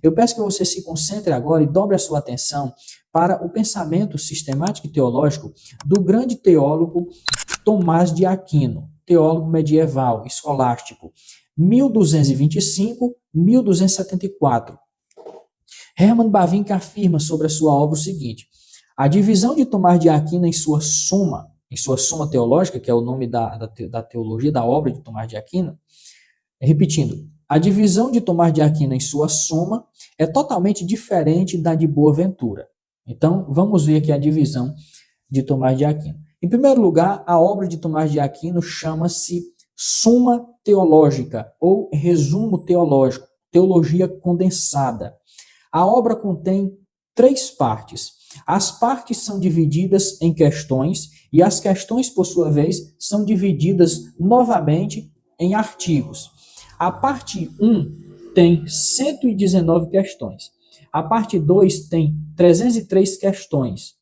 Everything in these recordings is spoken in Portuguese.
eu peço que você se concentre agora e dobre a sua atenção para o pensamento sistemático e teológico do grande teólogo Tomás de Aquino, teólogo medieval, escolástico, 1225-1274. Hermann Bavinck afirma sobre a sua obra o seguinte: a divisão de Tomás de Aquino em sua Suma Teológica, que é o nome da teologia, da obra de Tomás de Aquino, repetindo, a divisão de Tomás de Aquino em sua Suma é totalmente diferente da de Boaventura. Então, vamos ver aqui a divisão de Tomás de Aquino. Em primeiro lugar, a obra de Tomás de Aquino chama-se Suma Teológica, ou Resumo Teológico, Teologia Condensada. A obra contém 3 partes. As partes são divididas em questões e as questões, por sua vez, são divididas novamente em artigos. A parte 1 tem 119 questões. A parte 2 tem 303 questões.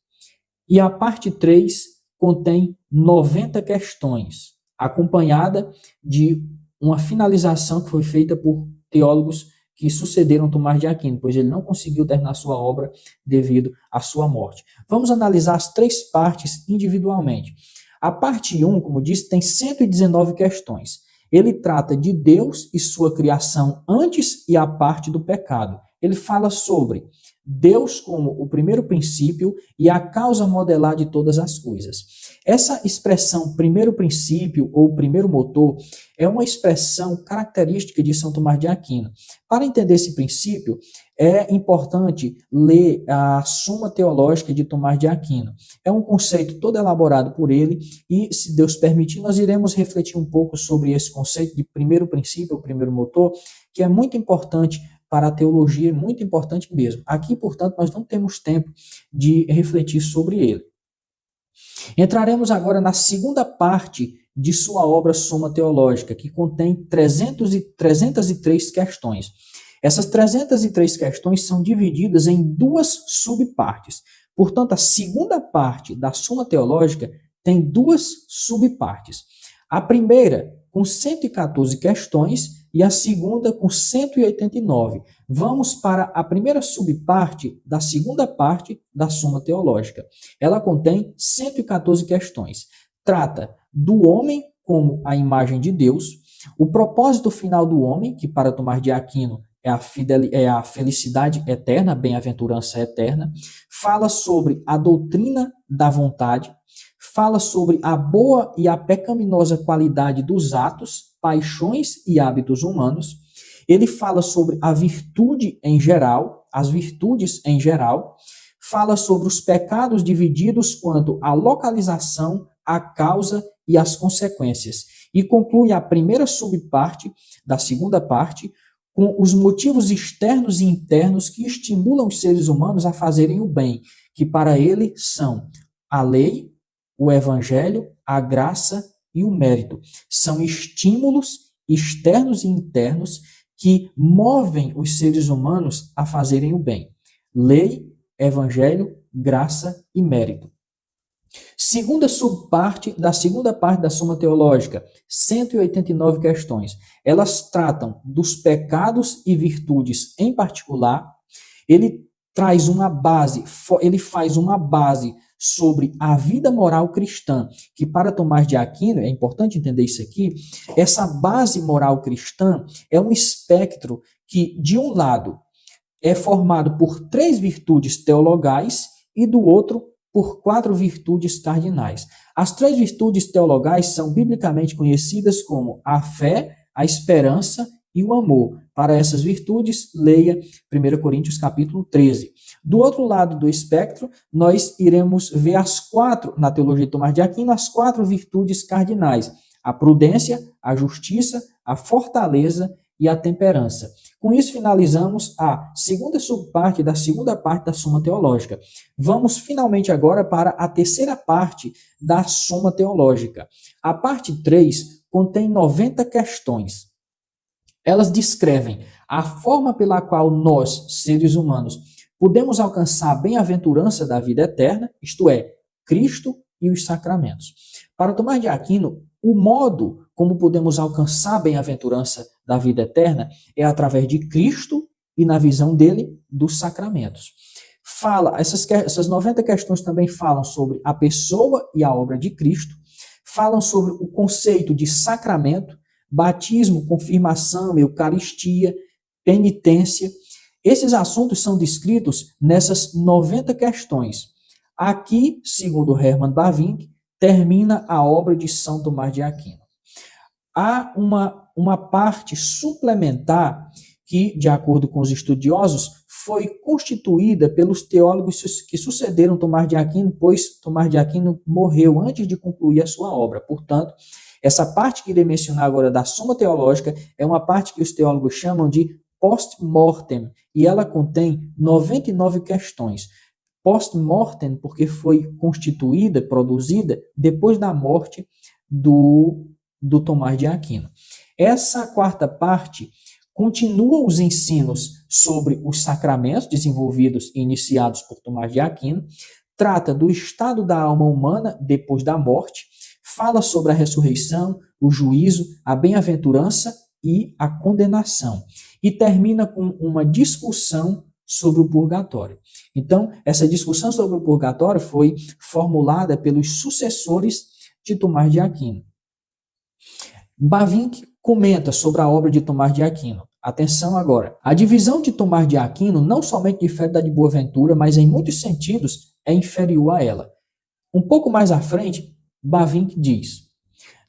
E a parte 3 contém 90 questões, acompanhada de uma finalização que foi feita por teólogos que sucederam Tomás de Aquino, pois ele não conseguiu terminar sua obra devido à sua morte. Vamos analisar as 3 partes individualmente. A parte 1, como disse, tem 119 questões. Ele trata de Deus e sua criação antes e a parte do pecado. Ele fala sobre Deus como o primeiro princípio e a causa modelar de todas as coisas. Essa expressão primeiro princípio ou primeiro motor é uma expressão característica de São Tomás de Aquino. Para entender esse princípio, é importante ler a Suma Teológica de Tomás de Aquino. É um conceito todo elaborado por ele e, se Deus permitir, nós iremos refletir um pouco sobre esse conceito de primeiro princípio ou primeiro motor, que é muito importante para a teologia, muito importante mesmo. Aqui, portanto, nós não temos tempo de refletir sobre ele. Entraremos agora na segunda parte de sua obra Suma Teológica, que contém 303 questões. Essas 303 questões são divididas em 2 subpartes. Portanto, a segunda parte da Suma Teológica tem 2 subpartes. A primeira, com 114 questões, e a segunda com 189. Vamos para a primeira subparte da segunda parte da Suma Teológica. Ela contém 114 questões. Trata do homem como a imagem de Deus, o propósito final do homem, que para Tomás de Aquino é a felicidade eterna, a bem-aventurança eterna, fala sobre a doutrina da vontade, fala sobre a boa e a pecaminosa qualidade dos atos, paixões e hábitos humanos. Ele fala sobre a virtude em geral, as virtudes em geral, fala sobre os pecados divididos quanto à localização, à causa e às consequências. E conclui a primeira subparte da segunda parte com os motivos externos e internos que estimulam os seres humanos a fazerem o bem, que para ele são a lei, o evangelho, a graça e o mérito. São estímulos externos e internos que movem os seres humanos a fazerem o bem. Lei, evangelho, graça e mérito. Segunda subparte da segunda parte da Suma Teológica, 189 questões. Elas tratam dos pecados e virtudes em particular. Ele traz uma base, ele faz uma base sobre a vida moral cristã, que para Tomás de Aquino, é importante entender isso aqui, essa base moral cristã é um espectro que, de um lado, é formado por 3 virtudes teologais e do outro por 4 virtudes cardinais. As 3 virtudes teologais são biblicamente conhecidas como a fé, a esperança e o amor. Para essas virtudes, leia 1 Coríntios capítulo 13. Do outro lado do espectro, nós iremos ver as 4, na teologia de Tomás de Aquino, as 4 virtudes cardinais: a prudência, a justiça, a fortaleza e a temperança. Com isso, finalizamos a segunda subparte da segunda parte da Suma Teológica. Vamos finalmente agora para a terceira parte da Suma Teológica. A parte 3 contém 90 questões. Elas descrevem a forma pela qual nós, seres humanos, podemos alcançar a bem-aventurança da vida eterna, isto é, Cristo e os sacramentos. Para Tomás de Aquino, o modo como podemos alcançar a bem-aventurança da vida eterna é através de Cristo e na visão dele dos sacramentos. Essas 90 questões também falam sobre a pessoa e a obra de Cristo, falam sobre o conceito de sacramento, batismo, confirmação, eucaristia, penitência. Esses assuntos são descritos nessas 90 questões. Aqui, segundo Hermann Bavinck, termina a obra de São Tomás de Aquino. Há uma parte suplementar que, de acordo com os estudiosos, foi constituída pelos teólogos que sucederam Tomás de Aquino, pois Tomás de Aquino morreu antes de concluir a sua obra. Portanto, essa parte que irei mencionar agora da Suma Teológica é uma parte que os teólogos chamam de post-mortem, e ela contém 99 questões. Post-mortem porque foi constituída, produzida, depois da morte do Tomás de Aquino. Essa quarta parte continua os ensinos sobre os sacramentos desenvolvidos e iniciados por Tomás de Aquino, trata do estado da alma humana depois da morte, fala sobre a ressurreição, o juízo, a bem-aventurança e a condenação. E termina com uma discussão sobre o purgatório. Então, essa discussão sobre o purgatório foi formulada pelos sucessores de Tomás de Aquino. Bavinck comenta sobre a obra de Tomás de Aquino. Atenção agora. A divisão de Tomás de Aquino não somente difere da de Boaventura, mas em muitos sentidos é inferior a ela. Um pouco mais à frente, Bavinck diz: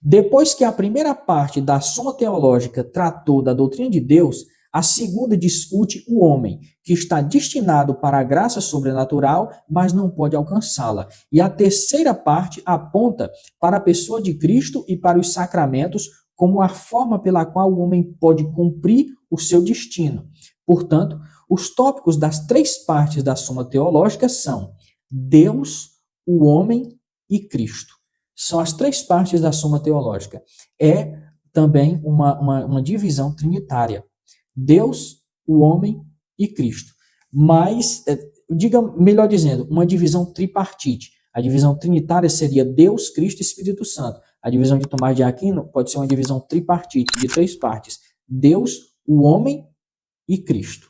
depois que a primeira parte da Suma Teológica tratou da doutrina de Deus, a segunda discute o homem, que está destinado para a graça sobrenatural, mas não pode alcançá-la. E a terceira parte aponta para a pessoa de Cristo e para os sacramentos como a forma pela qual o homem pode cumprir o seu destino. Portanto, os tópicos das três partes da Suma Teológica são Deus, o homem e Cristo. São as três partes da Suma Teológica. É também uma divisão trinitária. Deus, o homem e Cristo. Mas, melhor dizendo, uma divisão tripartite. A divisão trinitária seria Deus, Cristo e Espírito Santo. A divisão de Tomás de Aquino pode ser uma divisão tripartite, de três partes. Deus, o homem e Cristo.